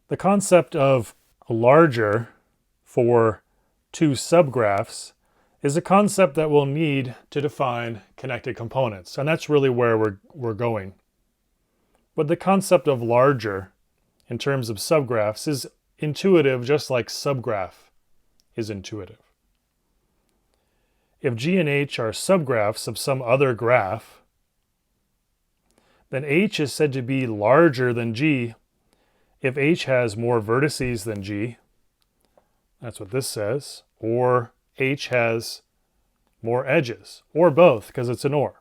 The concept of larger for two subgraphs is a concept that we'll need to define connected components, and that's really where we're going. But the concept of larger in terms of subgraphs is intuitive, just like subgraph is intuitive. If G and H are subgraphs of some other graph, then H is said to be larger than G if H has more vertices than G. That's what this says. Or H has more edges, or both, because it's an or.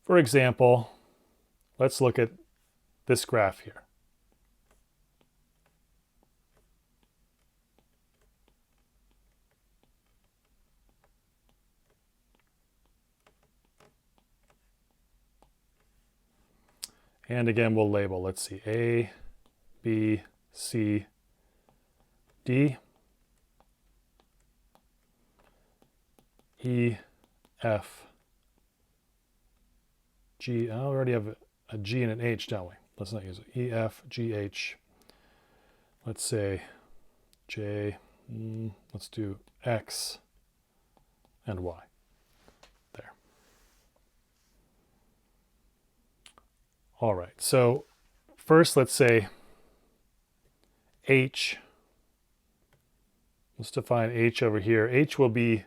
For example, let's look at this graph here. And again, we'll label, let's see, A, B, C, D, E, F, G. Oh, we already have a G and an H, don't we? Let's not use it. E, F, G, H. Let's say J. Let's do X and Y. There. All right, so first let's say H. Let's define H over here. H will be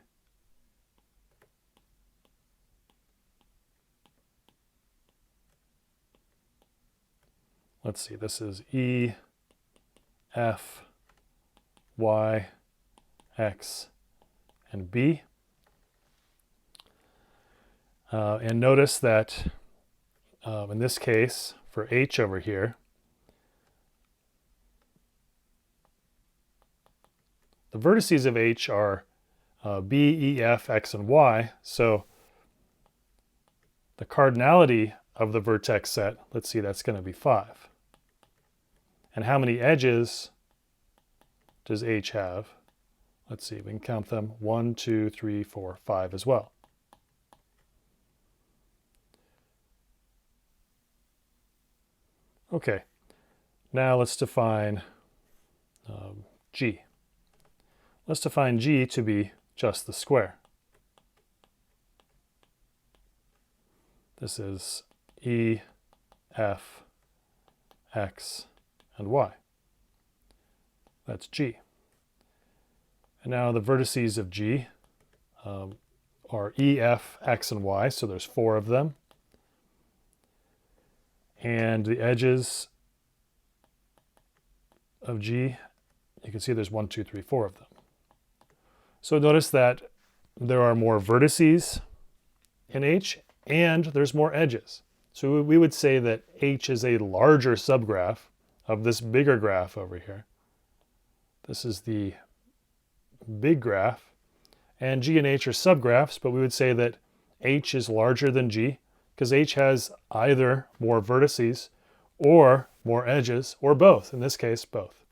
let's see, this is E, F, Y, X, and B. And notice that in this case, for H over here, the vertices of H are B, E, F, X, and Y. So the cardinality of the vertex set, let's see, that's going to be 5. And how many edges does H have? Let's see, we can count them. 1, 2, 3, 4, 5 as well. Okay, now let's define G. Let's define G to be just the square. This is E, F, X, and Y. That's G. And now the vertices of G are E, F, X, and Y, so there's 4 of them. And the edges of G, you can see there's 1, 2, 3, 4 of them. So notice that there are more vertices in H, and there's more edges. So we would say that H is a larger subgraph of this bigger graph over here. This is the big graph, and G and H are subgraphs, but we would say that H is larger than G, because H has either more vertices or more edges, or both. In this case, both.